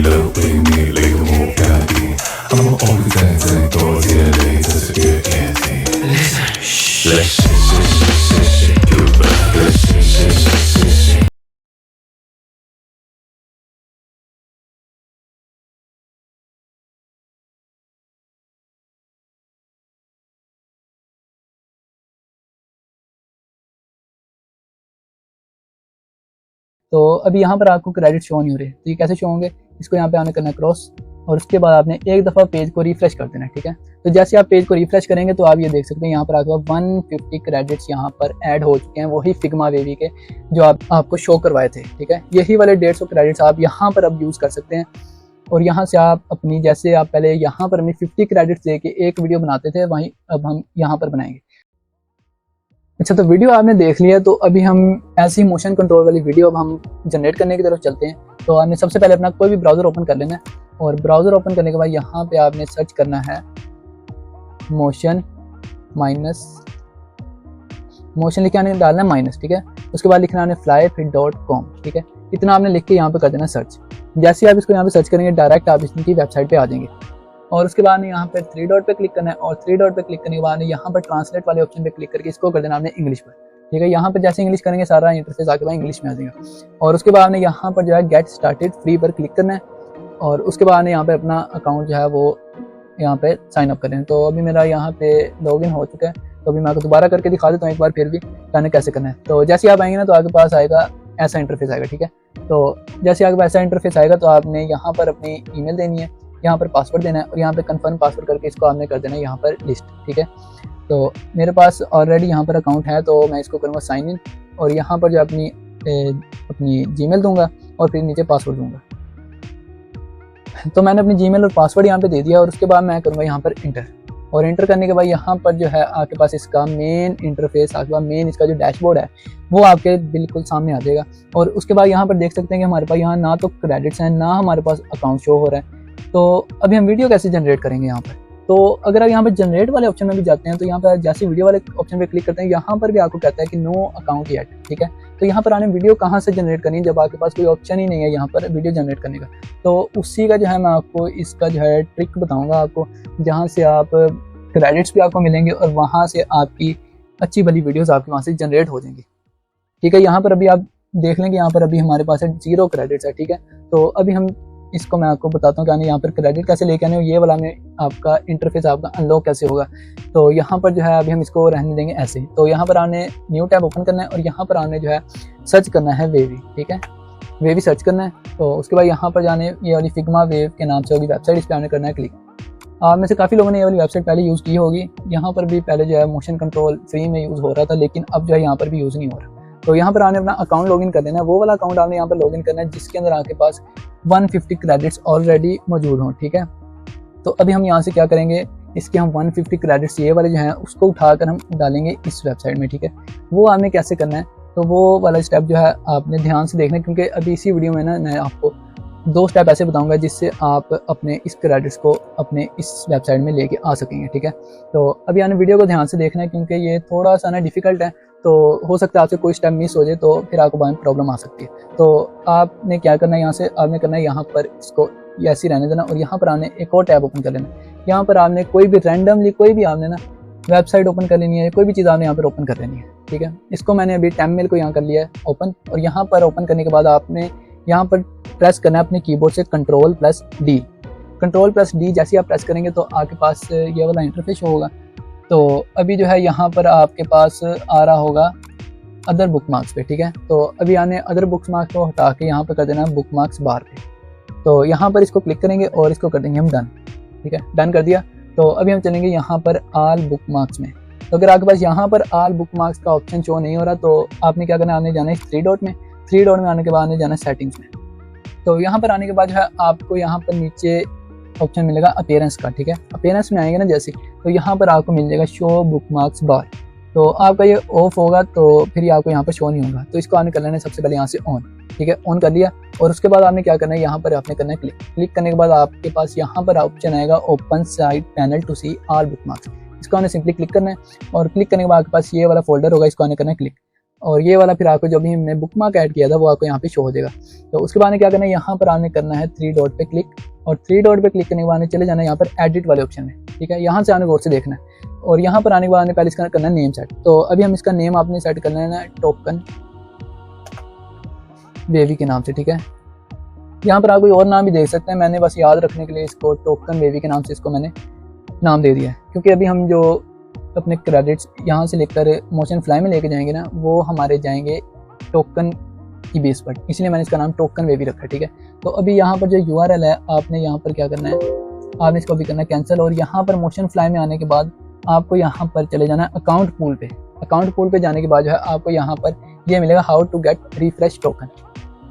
乐为你泪的模样里，I'm always 在多些泪，这是越野地。Listen, listen. तो अभी यहाँ पर आपको क्रेडिट शो नहीं हो रहे, तो ये कैसे शो होंगे? इसको यहाँ पे आपने करना है क्रॉस, और उसके बाद आपने एक दफ़ा पेज को रिफ्रेश कर देना है, ठीक है। तो जैसे आप पेज को रिफ्रेश करेंगे तो आप ये देख सकते हैं यहाँ पर आपके पास 150 क्रेडिट्स यहाँ पर ऐड हो चुके हैं, वही फिग्मा वेवी के जो आपको शो करवाए थे, ठीक है। यही वाले 150 क्रेडिट्स आप यहाँ पर अब यूज़ कर सकते हैं, और यहाँ से आप अपनी, जैसे आप पहले यहाँ पर अपनी 50 क्रेडिट्स दे के एक वीडियो बनाते थे, वहीं अब हम यहाँ पर बनाएंगे। अच्छा, तो वीडियो आपने देख लिया, तो अभी हम ऐसी मोशन कंट्रोल वाली वीडियो अब हम जनरेट करने की तरफ चलते हैं। तो आपने सबसे पहले अपना कोई भी ब्राउज़र ओपन कर लेना है, और ब्राउज़र ओपन करने के बाद यहाँ पे आपने सर्च करना है मोशन लिख के आने डालना है माइनस, ठीक है। उसके बाद लिखना है flyfit.com, ठीक है। इतना आपने लिख के यहाँ पे कर देना सर्च। जैसे ही आप इसको यहाँ पे सर्च करेंगे डायरेक्ट आप इसकी वेबसाइट पे आ जाएंगे, और उसके बाद यहाँ पे 3 डॉट पे क्लिक करना है, और 3 डॉट पे क्लिक करने के बाद यहाँ पर ट्रांसलेट वाले ऑप्शन पे क्लिक करके इसको कर देना आपने इंग्लिश पर, ठीक है। यहाँ पर जैसे इंग्लिश करेंगे सारा इंटरफेस आपके पास इंग्लिश में आ जाएगा, और उसके बाद आपने यहाँ पर जो है गेट स्टार्टेड फ्री पर क्लिक करना है, और उसके बाद यहाँ पे अपना अकाउंट जो है वो यहाँ पे साइन अप करें। तो अभी मेरा यहाँ पे लॉगिन हो चुका है, तो अभी मैं आपको दोबारा करके दिखा देता हूँ एक बार फिर भी जाने कैसे करना है। तो जैसे आप आएंगे ना तो आपके पास आएगा ऐसा इंटरफेस आएगा, ठीक है। तो जैसे आपके पास ऐसा इंटरफेस आएगा तो आपने यहाँ पर अपनी ईमेल देनी है, यहाँ पर पासवर्ड देना है, और यहाँ पे कंफर्म पासवर्ड करके इसको आपने कर देना है यहाँ पर लिस्ट, ठीक है। तो मेरे पास ऑलरेडी यहाँ पर अकाउंट है, तो मैं इसको करूँगा साइन इन, और यहाँ पर जो अपनी जीमेल दूंगा और फिर नीचे पासवर्ड दूंगा। तो मैंने अपनी जीमेल और पासवर्ड यहाँ पे दे दिया, और उसके बाद मैं करूँगा यहाँ पर इंटर, और इंटर करने के बाद यहाँ पर जो है आपके पास इसका मेन इंटरफेस, आपके पास मेन इसका जो डैशबोर्ड है वो आपके बिल्कुल सामने आ जाएगा। और उसके बाद यहाँ पर देख सकते हैं कि हमारे पास यहाँ ना तो क्रेडिट्स हैं, ना हमारे पास अकाउंट शो हो रहा है। तो अभी हम वीडियो कैसे जनरेट करेंगे यहाँ पर? तो अगर आप यहाँ पर जनरेट वाले ऑप्शन में भी जाते हैं, तो यहाँ पर जैसे वीडियो वाले ऑप्शन पे क्लिक करते हैं, यहाँ पर भी आपको कहता है कि नो अकाउंट येट, ठीक है। तो यहाँ पर आने वीडियो कहाँ से जनरेट करनी है जब आपके पास कोई ऑप्शन ही नहीं है यहाँ पर वीडियो जनरेट करने का। तो उसी का जो है मैं आपको इसका जो है ट्रिक बताऊँगा आपको, जहाँ से आप क्रेडिट्स भी आपको मिलेंगे और वहाँ से आपकी अच्छी भली वीडियोज़ आपके वहाँ से जनरेट हो जाएंगी, ठीक है। यहाँ पर अभी आप देख लेंगे, यहाँ पर अभी हमारे पास है 0 क्रेडिट्स है, ठीक है। तो अभी हम इसको मैं आपको बताता हूँ कि आने यहाँ पर क्रेडिट कैसे लेके आने, ये वाला में आपका इंटरफेस आपका अनलॉक कैसे होगा। तो यहाँ पर जो है अभी हम इसको रहने देंगे ऐसे ही। तो यहाँ पर आने न्यू टैब ओपन करना है, और यहाँ पर आने जो है सर्च करना है वेवी, ठीक है। वेवी सर्च करना है, तो उसके बाद यहाँ पर जाने ये वाली फिग्मा वेव के नाम से होगी वेबसाइट, इस पर आने करना है क्लिक। आप में से काफ़ी लोगों ने ये वाली वेबसाइट पहले यूज़ की होगी। यहाँ पर भी पहले जो है मोशन कंट्रोल फ्री में यूज़ हो रहा था, लेकिन अब जो है यहाँ पर भी यूज़ नहीं हो रहा। तो यहाँ पर आने अपना अकाउंट लॉगिन कर देना है, वो वाला अकाउंट आपने यहाँ पर लॉगिन करना है जिसके अंदर आपके पास 150 क्रेडिट्स ऑलरेडी मौजूद हों, ठीक है। तो अभी हम यहाँ से क्या करेंगे, इसके हम 150 क्रेडिट्स ये वाले जो हैं उसको उठाकर हम डालेंगे इस वेबसाइट में, ठीक है। वो आपने कैसे करना है, तो वो वाला स्टेप जो है आपने ध्यान से देखना है, क्योंकि अभी इसी वीडियो में ना मैं आपको 2 स्टेप ऐसे बताऊंगा जिससे आप अपने इस क्रेडिट्स को अपने इस वेबसाइट में लेके आ सकेंगे, ठीक है। तो अभी आपने वीडियो को ध्यान से देखना है, क्योंकि ये थोड़ा सा ना डिफ़िकल्ट है, तो हो सकता है आपसे कोई स्टेप मिस हो जाए तो फिर आपको बाद में प्रॉब्लम आ सकती है। तो आपने क्या करना है, यहाँ से आपने करना है यहाँ पर इसको ऐसे ही रहने देना, और यहाँ पर आपने एक और टैब ओपन कर लेना। यहाँ पर आपने कोई भी रैंडमली कोई भी आपने ना वेबसाइट ओपन कर लेनी है, कोई भी चीज़ आपने यहाँ पर ओपन कर लेनी है, ठीक है। इसको मैंने अभी टेममेल को यहाँ कर लिया है ओपन, और यहाँ पर ओपन करने के बाद आपने यहाँ पर प्रेस करना है अपने कीबोर्ड से Ctrl+D। Ctrl+D जैसे आप प्रेस करेंगे तो आपके पास ये वाला इंटरफेस होगा। तो अभी जो है यहाँ पर आपके पास आ रहा होगा अदर बुकमार्क्स पे, ठीक है। तो अभी आने अदर बुकमार्क्स को हटा के यहाँ पर कर देना बुकमार्क्स बार पे। तो यहाँ पर इसको क्लिक करेंगे और इसको कर देंगे हम डन, ठीक है। डन कर दिया। तो अभी हम चलेंगे यहाँ पर आल बुकमार्क्स में। तो अगर आपके पास यहाँ पर आल बुकमार्क्स का ऑप्शन शो नहीं हो रहा तो आपने क्या करना है, आपने जाना है 3 डॉट में। 3 डॉट में आने के बाद आपने जाना है सेटिंग्स में। तो यहाँ पर आने के बाद जो है आपको यहाँ पर नीचे ऑप्शन मिलेगा अपीयरेंस का, ठीक है। अपीयरेंस में आएंगे ना जैसे, तो यहाँ पर आपको मिल जाएगा शो बुकमार्क्स बार। तो आपका ये ऑफ होगा तो फिर ये आपको यहाँ पर शो नहीं होगा। तो इसको आपने कर लेना है सबसे पहले यहाँ से ऑन, ठीक है। ऑन कर लिया और उसके बाद आपने क्या करना है, यहाँ पर आपने करना है क्लिक। क्लिक करने के बाद आपके पास यहाँ पर ऑप्शन आएगा open side panel to see all bookmarks. इसको आपने सिंपली क्लिक करना है और क्लिक करने के बाद आपके पास ये वाला फोल्डर होगा, इसको आपने करना है क्लिक। और ये वाला फिर आपको जो भी हमने बुक मार्क ऐड किया था वो आपको यहाँ पे शो हो जाएगा। तो उसके बाद में क्या करना है, यहाँ पर आपने करना है 3 डॉट पे क्लिक, और 3 डॉट पे क्लिक करने के बाद चले जाना है यहाँ पर एडिट वाले ऑप्शन में, ठीक है। यहाँ से आने गौर से देखना है, और यहाँ पर आने के बाद पहले इसका करना है नेम सेट। तो अभी हम इसका नेम आपने सेट करना है ना टोकन बेबी के नाम से, ठीक है। यहाँ पर आप कोई और नाम भी देख सकते हैं, मैंने बस याद रखने के लिए इसको टोकन बेबी के नाम से इसको मैंने नाम दे दिया है, क्योंकि अभी हम जो अपने क्रेडिट्स यहाँ से लेकर मोशन फ्लाई में लेके जाएंगे ना, वो हमारे जाएंगे टोकन की बेस पर, इसलिए मैंने इसका नाम टोकन बेबी रखा है, ठीक है। तो अभी यहाँ पर जो URL है आपने यहाँ पर क्या करना है, आपने इसको भी करना है कैंसिल, और यहाँ पर मोशन फ्लाई में आने के बाद आपको यहाँ पर चले जाना है अकाउंट पूल पे। अकाउंट पूल पे जाने के बाद जो है आपको यहाँ पर ये मिलेगा how to get refresh token.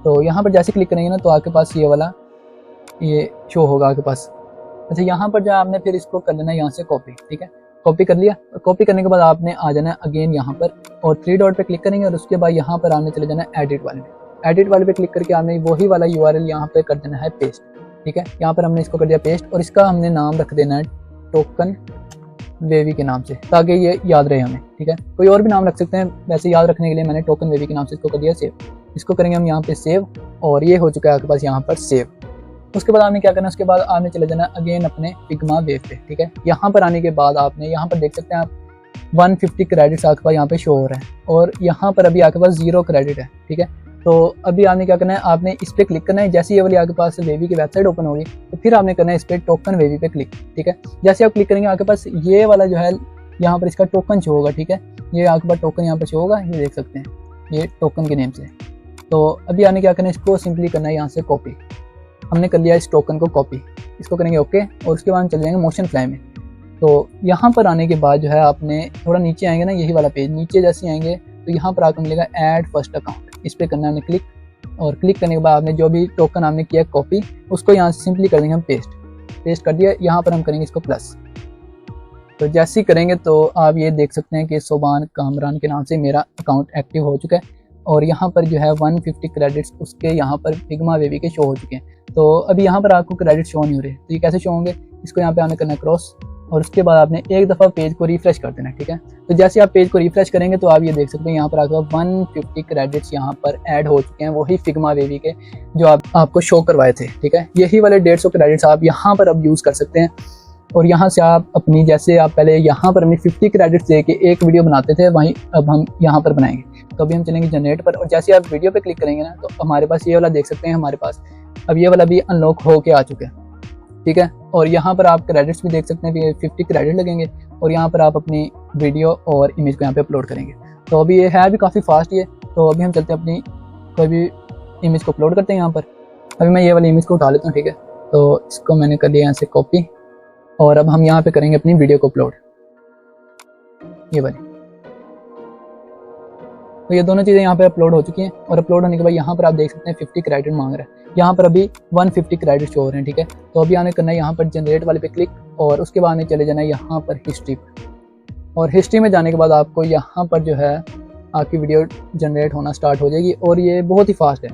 तो यहाँ पर जैसे क्लिक करेंगे ना तो आपके पास ये वाला ये शो होगा आपके पास। अच्छा, यहाँ पर जो आपने फिर इसको कर लेना है यहाँ से कॉपी, ठीक है। कॉपी कर लिया, कॉपी करने के बाद आपने आ जाना है अगेन यहाँ पर और 3 डॉट पे क्लिक करेंगे, और उसके बाद यहाँ पर आपने चले जाना है एडिट वाले पे। एडिट वाले पे क्लिक करके आपने वही वाला URL यहाँ पे कर देना है पेस्ट, ठीक है। यहाँ पर हमने इसको कर दिया पेस्ट, और इसका हमने नाम रख देना है टोकन बेबी के नाम से, ताकि ये याद रहे हमें, ठीक है। कोई और भी नाम रख सकते हैं, वैसे याद रखने के लिए मैंने टोकन बेबी के नाम से इसको कर दिया सेव। इसको करेंगे हम यहाँ पे सेव, और ये हो चुका है आपके पास यहाँ पर सेव। उसके बाद आपने क्या करना है, उसके बाद आपने चले जाना अगेन अपने फिग्मा वेव पे, ठीक है। यहाँ पर आने के बाद आपने यहाँ पर देख सकते हैं आप 150 क्रेडिट्स आपके पास यहाँ पे शो हो रहा है, और यहाँ पर अभी आपके पास 0 क्रेडिट है, ठीक है। तो अभी आपने क्या करना है, आपने इस पर क्लिक करना है। जैसे ये वाली आपके पास वेवी की वेबसाइट ओपन होगी तो फिर आपने करना है इस पर टोकन वेवी पे क्लिक, ठीक है। जैसे आप क्लिक करेंगे आपके पास ये वाला जो है यहाँ पर इसका टोकन शो होगा, ठीक है। ये आपके पास टोकन यहाँ पर शो होगा, ये देख सकते हैं, ये टोकन के नेम से। तो अभी आपने क्या करना है, इसको सिंपली करना है यहाँ से कॉपी। हमने कर लिया इस टोकन को कॉपी, इसको करेंगे ओके, और उसके बाद हम चले जाएंगे मोशन फ्लाई में। तो यहाँ पर आने के बाद जो है आपने थोड़ा नीचे आएंगे ना, यही वाला पेज नीचे जैसे आएंगे तो यहाँ पर आपको मिलेगा ऐड फर्स्ट अकाउंट, इस पर करना है क्लिक, और क्लिक करने के बाद आपने जो भी टोकन आपने किया कॉपी उसको यहाँ से सिंपली कर देंगे हम पेस्ट कर दिया। यहाँ पर हम करेंगे इसको प्लस। तो जैसे ही करेंगे तो आप ये देख सकते हैं कि सोबान कामरान के नाम से मेरा अकाउंट एक्टिव हो चुका है, और यहाँ पर जो है 150 क्रेडिट्स उसके यहाँ पर फिग्मा वेवी के शो हो चुके हैं। तो अभी यहाँ पर आपको क्रेडिट शो नहीं हो रहे, तो ये कैसे शो होंगे, इसको यहाँ पे आपने करना है क्रॉस, और उसके बाद आपने एक दफ़ा पेज को रिफ्रेश कर देना है, ठीक है। तो जैसे आप पेज को रिफ्रेश करेंगे तो आप ये देख सकते हैं यहाँ पर आपको 150 क्रेडिट्स यहाँ पर ऐड हो चुके हैं, वही फिग्मा वेवी के जो आपको शो करवाए थे, ठीक है। यही वाले 150 क्रेडिट्स आप यहाँ पर अब यूज़ कर सकते हैं, और यहाँ से आप अपनी, जैसे आप पहले यहाँ पर अपनी 50 क्रेडिट्स दे के एक वीडियो बनाते थे, वहीं अब हम यहाँ पर बनाएंगे। तो अभी हम चलेंगे जनरेट पर, और जैसे आप वीडियो पे क्लिक करेंगे ना तो हमारे पास ये वाला देख सकते हैं, हमारे पास अब ये वाला भी अनलॉक हो के आ चुका है, ठीक है। और यहाँ पर आप क्रेडिट्स भी देख सकते हैं, 50 क्रेडिट लगेंगे, और यहाँ पर आप अपनी वीडियो और इमेज को यहाँ पे अपलोड करेंगे। तो अभी ये है भी काफ़ी फास्ट ये। तो अभी हम चलते हैं अपनी कोई भी इमेज को अपलोड करते हैं यहाँ पर। अभी मैं ये वाली इमेज को उठा लेता हूँ, ठीक है। तो इसको मैंने कर लिया यहाँ से कॉपी, और अब हम यहाँ पे करेंगे अपनी वीडियो को अपलोड, ये वाली। तो ये दोनों चीज़ें यहाँ पे अपलोड हो चुकी हैं, और अपलोड होने के बाद यहाँ पर आप देख सकते हैं 50 क्रेडिट मांग रहा है। यहाँ पर अभी 150 क्रेडिट शो हो रहे हैं, ठीक है। तो अभी आने करना है यहाँ पर जनरेट वाले पे क्लिक, और उसके बाद चले जाना है यहाँ पर हिस्ट्री पर, और हिस्ट्री में जाने के बाद आपको यहाँ पर जो है आपकी वीडियो जनरेट होना स्टार्ट हो जाएगी, और ये बहुत ही फास्ट है,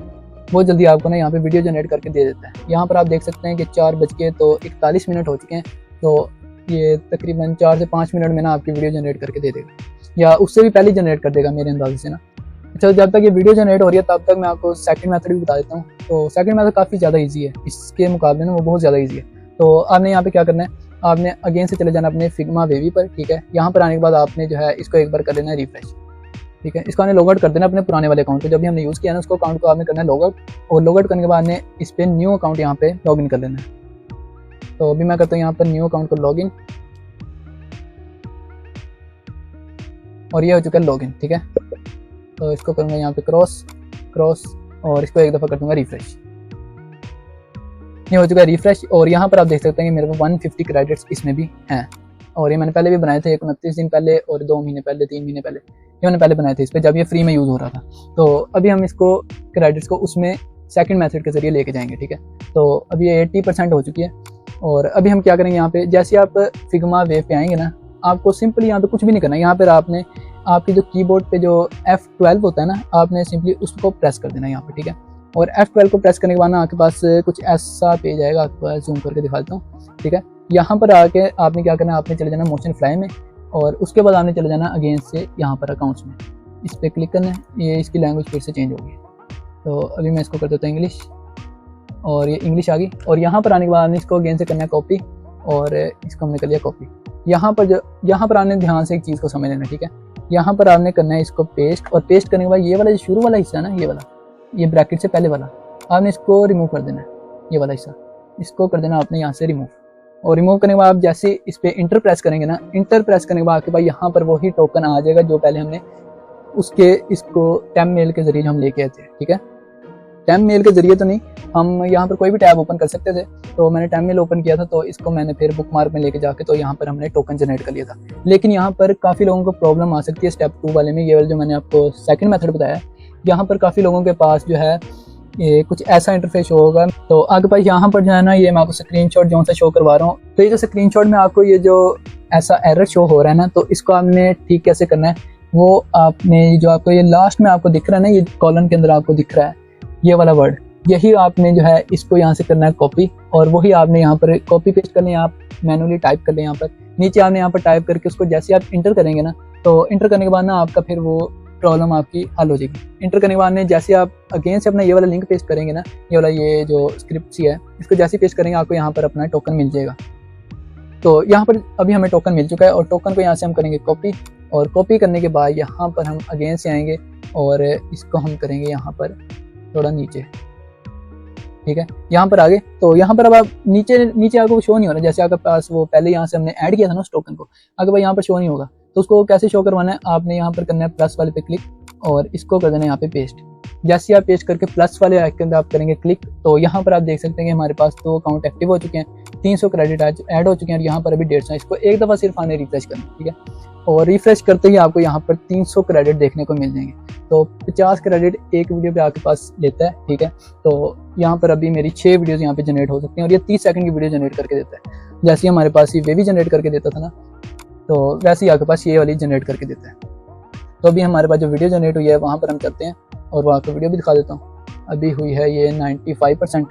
बहुत जल्दी आपको ना यहाँ पे वीडियो जनरेट करके दे देता है। यहाँ पर आप देख सकते हैं कि 4:41 हो चुके हैं, तो ये तकरीबन 4 से 5 मिनट में ना आपकी वीडियो जनरेट करके दे देगा, या उससे भी पहले जनरेट कर देगा मेरे अंदाजे से ना। अच्छा, जब तक ये वीडियो जनरेट हो रही है तब तक मैं आपको सेकंड मेथड भी बता देता हूँ। तो सेकंड मेथड काफ़ी ज़्यादा इजी है, इसके मुकाबले ना वो बहुत ज़्यादा इजी है। तो आपने यहाँ पे क्या करना है, आपने अगेन से चले जाना अपने फिग्मा वेवी पर, ठीक है। यहाँ पर आने के बाद आपने जो है इसको एक बार कर लेना है रिफ्रेश, ठीक है। इसको आपने लॉग आउट कर देना अपने पुराने वाले अकाउंट पे, जब भी हमने यूज़ किया ना उसको अकाउंट को आपने करना है लॉग आउट, और लॉग आउट करने के बाद ने इस पर न्यू अकाउंट यहाँ पे लॉग इन कर लेना है। तो अभी मैं करता हूँ यहाँ पर न्यू अकाउंट को लॉग इन, और ये हो चुका है लॉग इन, ठीक है। तो इसको करूँगा यहाँ पे क्रॉस, और इसको एक दफ़ा कर दूँगा रिफ्रेश, ये हो चुका है रिफ्रेश। और यहाँ पर आप देख सकते हैं कि मेरे को 150 क्रेडिट्स इसमें भी हैं, और ये मैंने पहले भी बनाए थे 29 दिन पहले, और 2 महीने पहले, 3 महीने पहले, ये मैंने पहले बनाए थे इस पर जब ये फ्री में यूज़ हो रहा था। तो अभी हम इसको क्रेडिट्स को उसमें सेकंड मेथड के जरिए लेके जाएंगे, ठीक है। तो अभी ये 80% हो चुकी है, और अभी हम क्या करेंगे, यहाँ पे जैसे आप फिग्मा वेव पे आएंगे ना, आपको सिंपली यहाँ पे कुछ भी नहीं करना। यहाँ पर आपने आपकी जो कीबोर्ड पे जो F12 होता है ना, आपने सिंपली उसको प्रेस कर देना यहाँ पे, ठीक है। और F12 को प्रेस करने के बाद ना आपके पास कुछ ऐसा पेज आएगा, आपको जूम करके दिखाता हूँ, ठीक है। यहाँ पर आके आपने क्या करना है, आपने चले जाना मोशन फ्लाई में, और उसके बाद आपने चले जाना अगेन से यहाँ पर अकाउंट्स में। इस पर क्लिक करना है, ये इसकी लैंग्वेज फिर से चेंज होगी। तो अभी मैं इसको कर देता हूँ इंग्लिश, और ये इंग्लिश आ गई। और यहाँ पर आने के बाद इसको अगेन से करना है कॉपी, और इसको हमने कर लिया कॉपी। यहाँ पर आने ध्यान से एक चीज़ को समझ लेना, ठीक है। यहाँ पर आपने करना है इसको पेस्ट, और पेस्ट करने के बाद ये वाला जो शुरू वाला हिस्सा है ना, ये वाला, ये ब्रैकेट से पहले वाला, आपने इसको रिमूव कर देना है। ये वाला हिस्सा इसको कर देना आपने यहाँ से रिमूव। और रिमूव करने के बाद आप जैसे इस पर इंटर प्रेस करेंगे ना, इंटर प्रेस करने के बाद आपके पास यहाँ पर वही टोकन आ जाएगा जो पहले हमने इसको टैब मेल के जरिए हम लेके आए थे, ठीक है। टैब मेल के जरिए तो नहीं, हम यहाँ पर कोई भी टैब ओपन कर सकते थे। तो मैंने टैब मेल ओपन किया था, तो इसको मैंने फिर बुकमार्क में लेके जाके तो यहाँ पर हमने टोकन जनरेट कर लिया था। लेकिन यहाँ पर काफ़ी लोगों को प्रॉब्लम आ सकती है स्टेप 2 वाले में, ये वाला जो मैंने आपको सेकंड मेथड बताया। यहाँ पर काफ़ी लोगों के पास जो है ये कुछ ऐसा इंटरफेस शो होगा। तो आपके पास यहाँ पर जो है ना, ये मैं आपको स्क्रीनशॉट जो सा शो करवा रहा हूँ, तो ये जो स्क्रीनशॉट में आपको ये जो ऐसा एरर शो हो रहा है ना, तो इसको आपने ठीक कैसे करना है, वो आपने जो आपको ये लास्ट में आपको दिख रहा है ना, ये कॉलम के अंदर आपको दिख रहा है ये वाला वर्ड, यही आपने जो है इसको यहाँ से करना है कॉपी, और वही आपने यहाँ पर कॉपी पेस्ट कर लें। आप मैनुअली टाइप कर लें, यहाँ पर नीचे आपने यहाँ पर टाइप करके उसको जैसे आप इंटर करेंगे ना, तो इंटर करने के बाद ना आपका फिर वो प्रॉब्लम आपकी हल हो जाएगी। इंटर करने के बाद में जैसे आप अगेन से अपना ये वाला लिंक पेस्ट करेंगे ना, ये वाला ये जो स्क्रिप्ट सी है, इसको जैसे पेस्ट करेंगे आपको यहाँ पर अपना टोकन मिल जाएगा। तो यहाँ पर अभी हमें टोकन मिल चुका है, और टोकन को यहाँ से हम करेंगे कॉपी, और कॉपी करने के बाद यहाँ पर हम अगेन से आएंगे और इसको हम करेंगे यहाँ पर थोड़ा नीचे, ठीक है। यहाँ पर आगे, तो यहाँ पर अब आप नीचे आपको शो नहीं हो रहा, जैसे आपके पास वो पहले यहाँ से हमने ऐड किया था ना उस टोकन को, अगर भाई यहाँ पर शो नहीं होगा, तो उसको कैसे शो करवाना है, आपने यहाँ पर करना है प्लस वाले पे क्लिक, और इसको कर देना है यहाँ पे पेस्ट। जैसे आप पेस्ट करके प्लस वाले आइकन पे आप करेंगे क्लिक, तो यहाँ पर आप देख सकते हैं कि हमारे पास 2 अकाउंट एक्टिव हो चुके हैं, 300 क्रेडिट ऐड हो चुके हैं, और यहाँ पर अभी 150। इसको एक दफ़ा सिर्फ आने रिफ्रेश करना, ठीक है। और रिफ्रेश करते ही आपको यहाँ पर 300 क्रेडिट देखने को मिल जाएंगे। तो 50 क्रेडिट एक वीडियो पे आपके पास लेता है, ठीक है। तो यहाँ पर अभी मेरी 6 वीडियोस यहाँ पे जनरेट हो सकती हैं, और ये 30 सेकंड की वीडियो जनरेट करके देता है। जैसे हमारे पास ये वे भी जनरेट करके देता था ना, तो वैसे ही आपके पास ये वाली जनरेट करके देता है। तो अभी हमारे पास जो वीडियो जनरेट हुई है वहाँ पर हम चलते हैं, और वहाँ पर वीडियो भी दिखा देता हूँ। अभी हुई है ये 95%।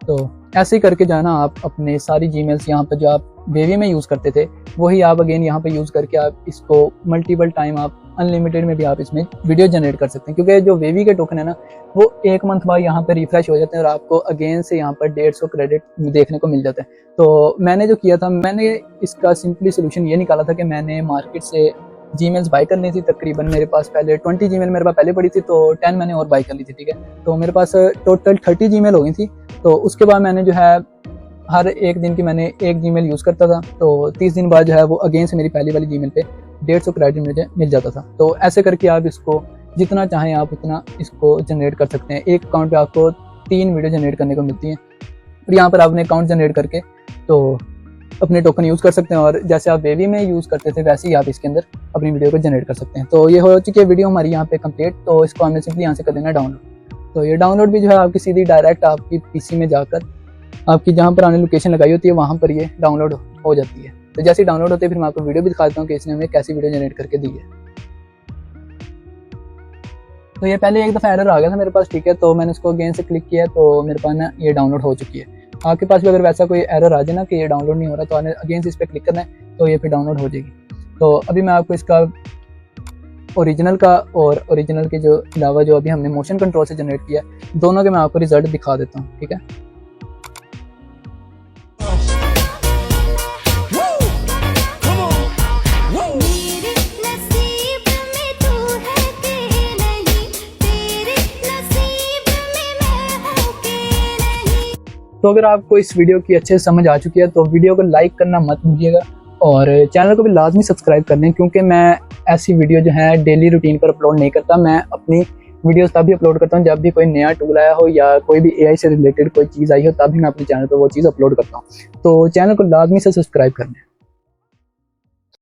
तो ऐसे ही करके जो है ना, आप अपने सारी जीमेल्स यहाँ पर जो आप वेवी में यूज़ करते थे, वही आप अगेन यहाँ पे यूज़ करके आप इसको मल्टीपल टाइम आप अनलिमिटेड में भी आप इसमें वीडियो जनरेट कर सकते हैं। क्योंकि जो वेवी के टोकन है ना, वो 1 मंथ बाद यहाँ पे रिफ्रेश हो जाते हैं, और आपको अगेन से यहाँ पर 150 क्रेडिट देखने को मिल जाता है। तो मैंने जो किया था, मैंने इसका सिंपली सोल्यूशन ये निकाला था कि मैंने मार्केट से जीमेल्स बाई कर ली थी। तकरीबन मेरे पास पहले 20 जीमेल मेरे पास पहले पड़ी थी, तो 10 मैंने और बाई कर ली थी, ठीक है। तो मेरे पास टोटल 30 जीमेल हो गई थी। तो उसके बाद मैंने जो है हर एक दिन की मैंने एक जीमेल यूज़ करता था, तो 30 दिन बाद जो है वो अगेन से मेरी पहली वाली जीमेल पे 150 क्रेडिट मुझे मिल जाता था। तो ऐसे करके आप इसको जितना चाहें आप उतना इसको जनरेट कर सकते हैं। एक अकाउंट पे आपको 3 वीडियो जनरेट करने को मिलती हैं, और यहाँ पर आपने अकाउंट जनरेट करके तो अपने टोकन यूज़ कर सकते हैं, और जैसे आप वेवी में यूज़ करते थे वैसे ही आप इसके अंदर अपनी वीडियो को जनरेट कर सकते हैं। तो ये हो चुकी है वीडियो हमारी यहाँ पे कंप्लीट। तो इसको हमने सिंपली यहाँ से कर देना डाउनलोड। तो ये डाउनलोड भी जो है आपकी सीधी डायरेक्ट आपकी पीसी में जाकर आपकी जहाँ पर आने लोकेशन लगाई होती है वहाँ पर ये डाउनलोड हो जाती है। तो जैसे डाउनलोड होते हैं फिर मैं आपको वीडियो भी दिखा देता हूँ कि इसने हमें कैसी वीडियो जनरेट करके दी है। तो ये पहले एक दफ़ा एरर आ गया था मेरे पास, ठीक है। तो मैंने इसको अगेन से क्लिक किया, तो मेरे पास ना ये डाउनलोड हो चुकी है। आपके पास भी अगर वैसा कोई एरर आ जाए ना कि ये डाउनलोड नहीं हो रहा, तो आपने अगेन से इस पर क्लिक करना है, तो ये फिर डाउनलोड हो जाएगी। तो अभी मैं आपको इसका ओरिजिनल का और ओरिजिनल के जो अलावा जो अभी हमने मोशन कंट्रोल से जनरेट किया, दोनों के मैं आपको रिजल्ट दिखा देता हूँ, ठीक है। तो अगर आपको इस वीडियो की अच्छे से समझ आ चुकी है तो वीडियो को लाइक करना मत भूलिएगा, और चैनल को भी लाजमी सब्सक्राइब कर लें, क्योंकि मैं ऐसी वीडियो जो है डेली रूटीन पर अपलोड नहीं करता। मैं अपनी वीडियोस तभी अपलोड करता हूँ जब भी कोई नया टूल आया हो या कोई भी AI से रिलेटेड कोई चीज़ आई हो, तभी मैं अपने चैनल पर वो चीज़ अपलोड करता हूँ। तो चैनल को लाजमी से सब्सक्राइब कर लें।